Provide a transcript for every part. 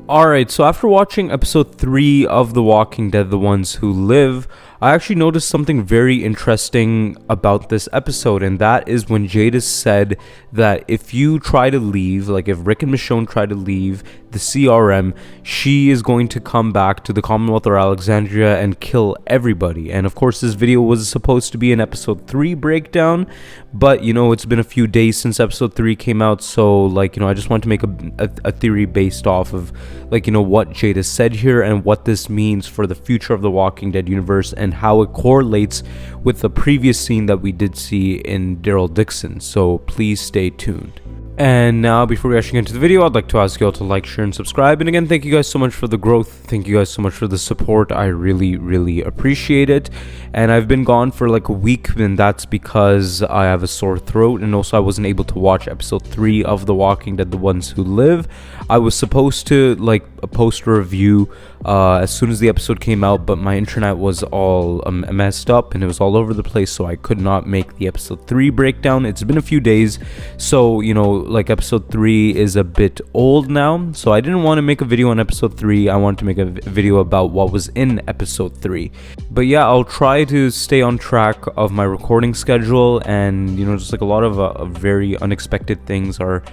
Alright, so after watching episode 3 of The Walking Dead, The Ones Who Live, I actually noticed something very interesting about this episode, and that is when Jadis said that if you try to leave, like if Rick and Michonne try to leave the CRM, she is going to come back to the Commonwealth or Alexandria and kill everybody. And of course, this video was supposed to be an episode 3 breakdown, but you know, it's been a few days since episode 3 came out, so like, you know, I just want to make a theory based off of like, you know, what Jadis said here and what this means for the future of the Walking Dead universe and how it correlates with the previous scene that we did see in Daryl Dixon. So please stay tuned. And now, before we actually get into the video, I'd like to ask you all to like, share, and subscribe. And again, thank you guys so much for the growth. Thank you guys so much for the support. I really appreciate it. And I've been gone for like a week, and that's because I have a sore throat. And also, I wasn't able to watch episode 3 of The Walking Dead, The Ones Who Live. I was supposed to like post a review as soon as the episode came out, but my internet was all messed up and it was all over the place, so I could not make the episode 3 breakdown. It's been a few days, so you know, like episode 3 is a bit old now, so I didn't want to make a video on episode 3. I wanted to make a video about what was in episode 3. But yeah, I'll try to stay on track of my recording schedule, and you know, just like a lot of very unexpected things are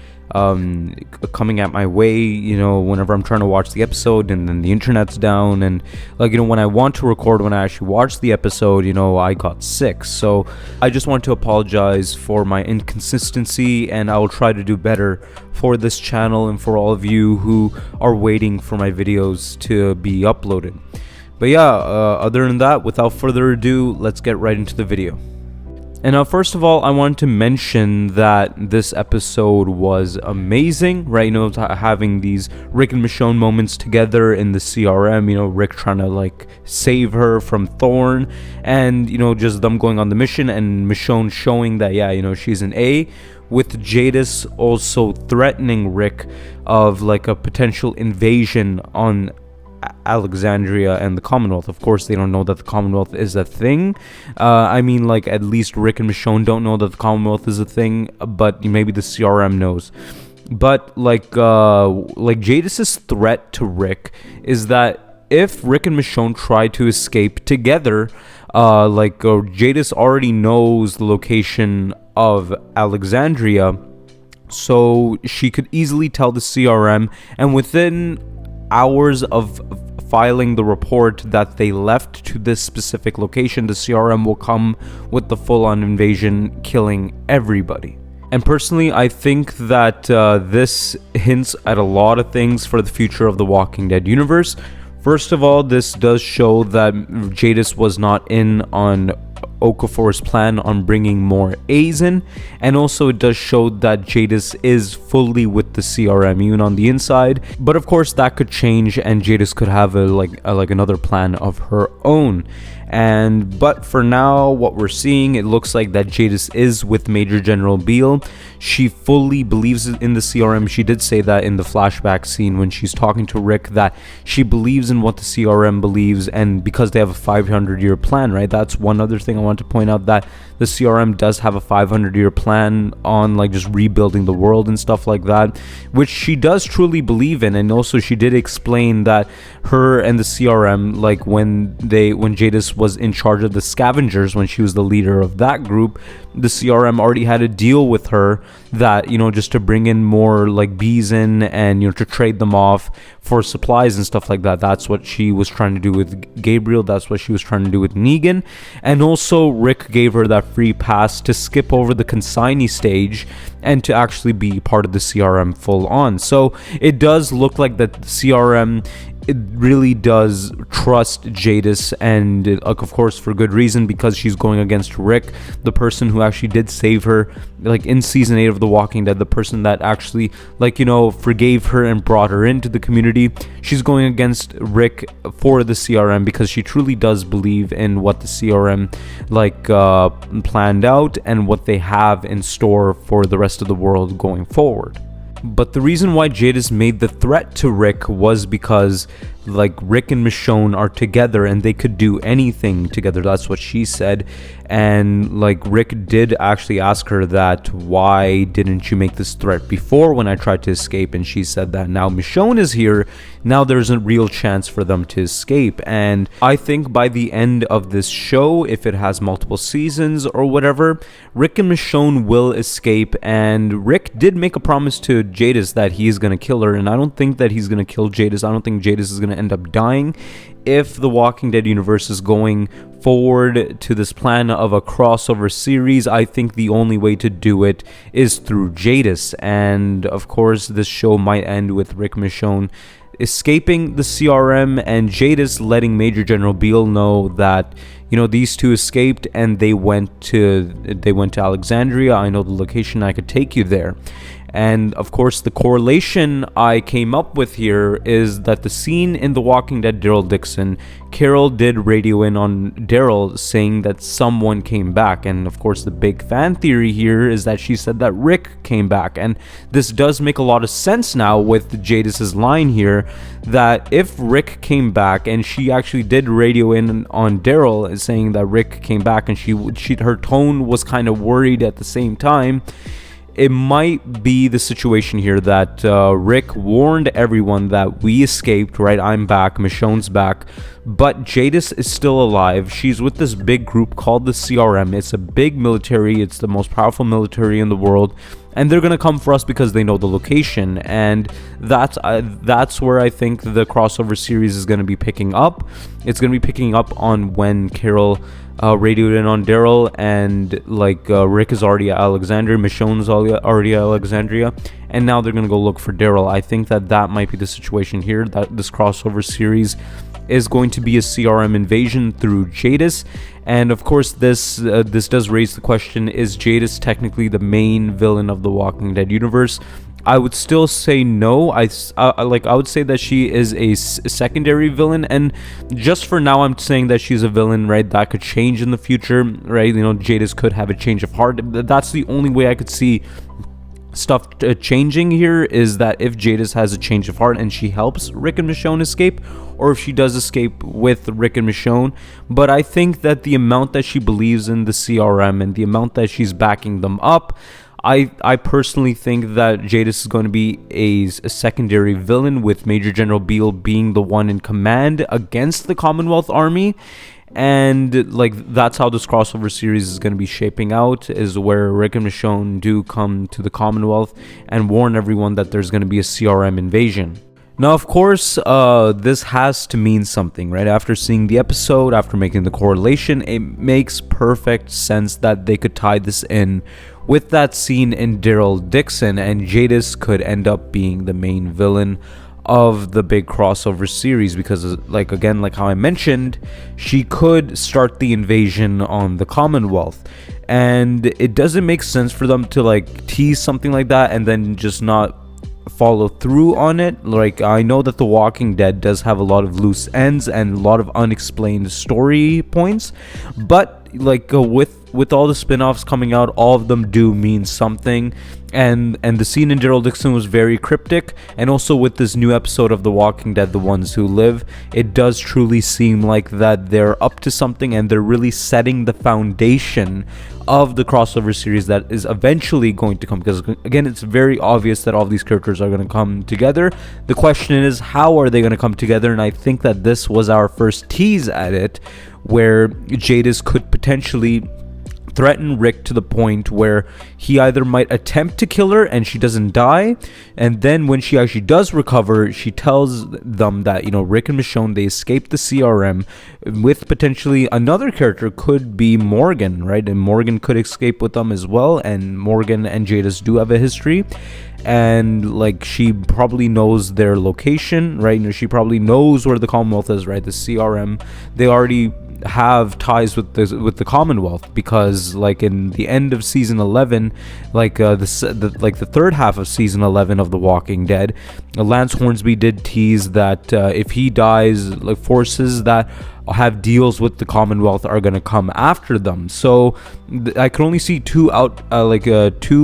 coming at my way, you know, whenever I'm trying to watch the episode and then the internet's down, and like, you know, when I want to record, when I actually watch the episode, you know, I got sick. So I just want to apologize for my inconsistency, and I will try to do better for this channel and for all of you who are waiting for my videos to be uploaded. But yeah, other than that, without further ado, let's get right into the video. And first of all, I wanted to mention that this episode was amazing, right? You know, having these Rick and Michonne moments together in the CRM, you know, Rick trying to like save her from Thorn, and you know, just them going on the mission, and Michonne showing that, yeah, you know, she's an A, with Jadis also threatening Rick of like a potential invasion on Alexandria and the Commonwealth. Of course, they don't know that the Commonwealth is a thing. I mean, like, at least Rick and Michonne don't know that the Commonwealth is a thing, but maybe the CRM knows. But like Jadis's threat to Rick is that if Rick and Michonne try to escape together, Jadis already knows the location of Alexandria, so she could easily tell the CRM, and within hours of filing the report that they left to this specific location, the CRM will come with the full-on invasion, killing everybody. And personally, I think that this hints at a lot of things for the future of the Walking Dead universe. First of all, this does show that Jadis was not in on Okafor's plan on bringing more A's in, and also it does show that Jadis is fully with the CRM even on the inside. But of course, that could change, and Jadis could have another plan of her own. But for now, what we're seeing, it looks like that Jadis is with Major General Beale. She fully believes in the CRM. She did say that in the flashback scene when she's talking to Rick, that she believes in what the CRM believes, and because they have a 500-year plan, right? That's one other thing I want to point out, that the CRM does have a 500-year plan on like just rebuilding the world and stuff like that, which she does truly believe in. And also she did explain that her and the CRM, like when Jadis was in charge of the scavengers, when she was the leader of that group, the CRM already had a deal with her that, you know, just to bring in more like bees in, and you know, to trade them off for supplies and stuff like that. That's what she was trying to do with Gabriel. That's what she was trying to do with Negan. And also Rick gave her that free pass to skip over the consignee stage and to actually be part of the CRM full on. So it does look like that the CRM, it really does trust Jadis, and of course for good reason, because she's going against Rick, the person who actually did save her like in season 8 of The Walking Dead, the person that actually, like, you know, forgave her and brought her into the community. She's going against Rick for the CRM because she truly does believe in what the CRM planned out and what they have in store for the rest of the world going forward. But the reason why Jadis made the threat to Rick was because like Rick and Michonne are together and they could do anything together. That's what she said. And like Rick did actually ask her that, why didn't you make this threat before when I tried to escape? And she said that now Michonne is here, now there's a real chance for them to escape. And I think by the end of this show, if it has multiple seasons or whatever, Rick and Michonne will escape. And Rick did make a promise to Jadis that he's gonna kill her, and I don't think that he's gonna kill Jadis. I don't think Jadis is gonna end up dying. If the Walking Dead universe is going forward to this plan of a crossover series, I think the only way to do it is through Jadis. And of course, this show might end with Rick Michonne escaping the CRM and Jadis letting Major General Beale know that, you know, these two escaped and they went to Alexandria. I know the location, I could take you there. And of course, the correlation I came up with here is that the scene in The Walking Dead, Daryl Dixon, Carol did radio in on Daryl saying that someone came back. And of course, the big fan theory here is that she said that Rick came back. And this does make a lot of sense now with Jadis's line here, that if Rick came back, and she actually did radio in on Daryl saying that Rick came back, and her tone was kind of worried at the same time. It might be the situation here that Rick warned everyone that we escaped, right? I'm back, Michonne's back, but Jadis is still alive. She's with this big group called the CRM. It's a big military. It's the most powerful military in the world. And they're going to come for us because they know the location. And that's where I think the crossover series is going to be picking up. It's going to be picking up on when Carol radioed in on Daryl, and like Rick is already at Alexandria, Michonne's already at Alexandria, and now they're gonna go look for Daryl. I think that might be the situation here, that this crossover series is going to be a CRM invasion through Jadis. And of course, this does raise the question, is Jadis technically the main villain of the Walking Dead universe? I would still say no. I would say that she is a secondary villain, and just for now, I'm saying that she's a villain, right? That could change in the future, right? You know, Jadis could have a change of heart. That's the only way I could see stuff changing here, is that if Jadis has a change of heart and she helps Rick and Michonne escape, or if she does escape with Rick and Michonne. But I think that the amount that she believes in the CRM and the amount that she's backing them up, I personally think that Jadis is going to be a secondary villain, with Major General Beale being the one in command against the Commonwealth Army. And like, that's how this crossover series is going to be shaping out, is where Rick and Michonne do come to the Commonwealth and warn everyone that there's going to be a CRM invasion. Now, of course, this has to mean something, right? After seeing the episode, after making the correlation, it makes perfect sense that they could tie this in with that scene in Daryl Dixon, and Jadis could end up being the main villain of the big crossover series, because like how I mentioned, she could start the invasion on the Commonwealth. And it doesn't make sense for them to like tease something like that and then just not follow through on it. Like, I know that The Walking Dead does have a lot of loose ends and a lot of unexplained story points, but like with all the spin-offs coming out, all of them do mean something. And the scene in Daryl Dixon was very cryptic, and also with this new episode of The Walking Dead, The Ones Who Live, it does truly seem like that they're up to something, and they're really setting the foundation of the crossover series that is eventually going to come, because again, it's very obvious that all of these characters are going to come together. The question is, how are they going to come together? And I think that this was our first tease at it, where Jadis could potentially threaten Rick to the point where he either might attempt to kill her and she doesn't die, and then when she actually does recover, she tells them that, you know, Rick and Michonne, they escaped the CRM, with potentially another character, could be Morgan, right? And Morgan could escape with them as well, and Morgan and Jadis do have a history, and like, she probably knows their location, right? You know, she probably knows where the Commonwealth is, right? The CRM, they already have ties with the Commonwealth, because like in the end of season 11, like the third half of season 11 of The Walking Dead, Lance Hornsby did tease that if he dies, like, forces that have deals with the Commonwealth are going to come after them. So I can only see two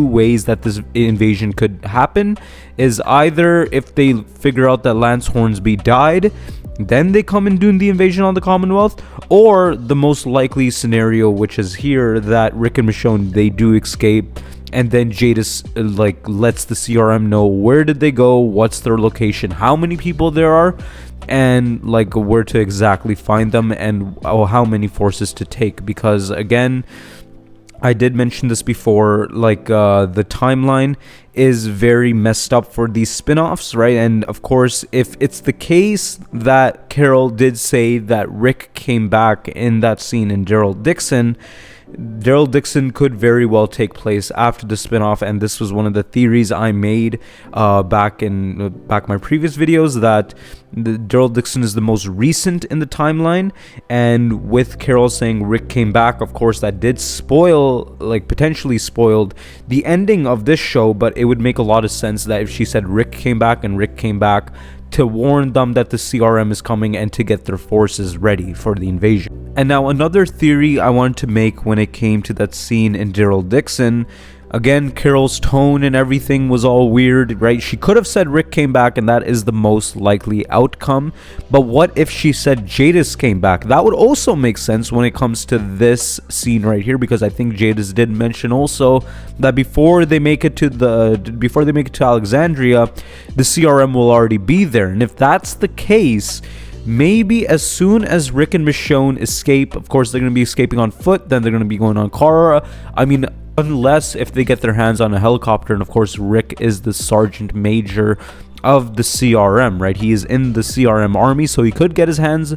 ways that this invasion could happen, is either if they figure out that Lance Hornsby died, then they come and do the invasion on the Commonwealth, or the most likely scenario, which is here, that Rick and Michonne, they do escape, and then Jadis like lets the CRM know where did they go, what's their location, how many people there are, and like where to exactly find them, and how many forces to take. Because again, I did mention this before, like the timeline is very messed up for these spin-offs, right? And of course, if it's the case that Carol did say that Rick came back in that scene in Daryl Dixon could very well take place after the spin-off. And this was one of the theories I made back my previous videos, that Daryl Dixon is the most recent in the timeline, and with Carol saying Rick came back, of course that did potentially spoiled the ending of this show. But it would make a lot of sense that if she said Rick came back, and Rick came back to warn them that the CRM is coming and to get their forces ready for the invasion. And now another theory I wanted to make when it came to that scene in Daryl Dixon, again, Carol's tone and everything was all weird, right? She could have said Rick came back, and that is the most likely outcome. But what if she said Jadis came back? That would also make sense when it comes to this scene right here, because I think Jadis did mention also that before they make it to Alexandria, the CRM will already be there. And if that's the case, maybe as soon as Rick and Michonne escape, of course they're going to be escaping on foot, then they're going to be going on car. I mean, unless if they get their hands on a helicopter, and of course Rick is the sergeant major of the CRM, right? He is in the CRM army, so he could get his hands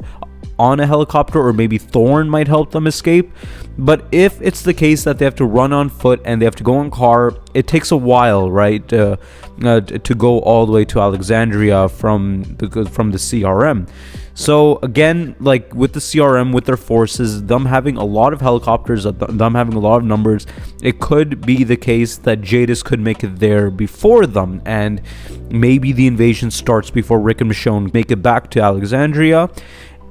on a helicopter, or maybe Thorne might help them escape. But if it's the case that they have to run on foot and they have to go in car, it takes a while, right, to go all the way to Alexandria from the CRM. So again, like with the CRM, with their forces, them having a lot of helicopters, them having a lot of numbers, it could be the case that Jadis could make it there before them, and maybe the invasion starts before Rick and Michonne make it back to Alexandria.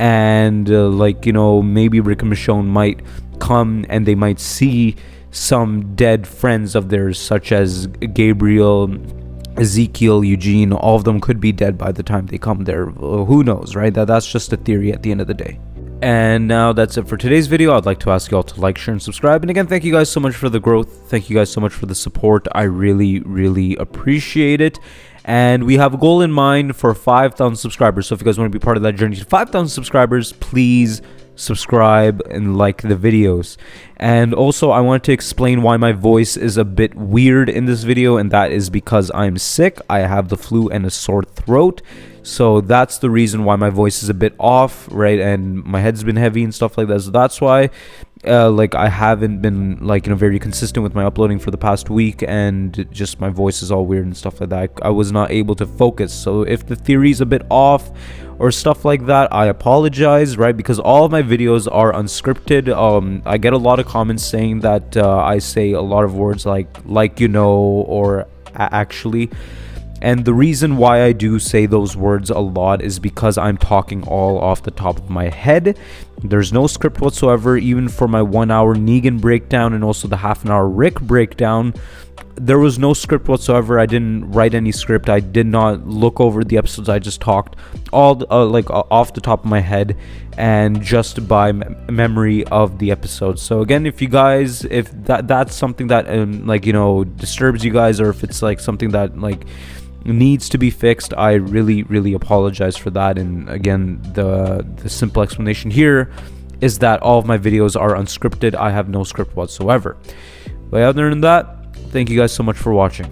And maybe Rick and Michonne might come and they might see some dead friends of theirs, such as Gabriel, Ezekiel, Eugene. All of them could be dead by the time they come there. Who knows, right? That's just a theory at the end of the day. And now that's it for today's video. I'd like to ask you all to like, share, and subscribe. And again, thank you guys so much for the growth. Thank you guys so much for the support. I really, really appreciate it. And we have a goal in mind for 5,000 subscribers. So if you guys want to be part of that journey to 5,000 subscribers, please subscribe and like the videos. And also, I wanted to explain why my voice is a bit weird in this video, and that is because I'm sick. I have the flu and a sore throat. So that's the reason why my voice is a bit off, right? And my head's been heavy and stuff like that. So that's why I haven't been very consistent with my uploading for the past week, and just my voice is all weird and stuff like that. I was not able to focus. So if the theory's a bit off or stuff like that, I apologize, right? Because all of my videos are unscripted. I get a lot of comments saying that I say a lot of words like or actually. And the reason why I do say those words a lot is because I'm talking all off the top of my head. There's no script whatsoever, even for my 1 hour Negan breakdown and also the half an hour Rick breakdown. There was no script whatsoever. I didn't write any script. I did not look over the episodes. I just talked all off the top of my head and just by memory of the episodes. So again, if that's something that disturbs you guys, or if it's something that needs to be fixed, I really, really apologize for that. And again, the simple explanation here is that all of my videos are unscripted. I have no script whatsoever. But other than that, thank you guys so much for watching.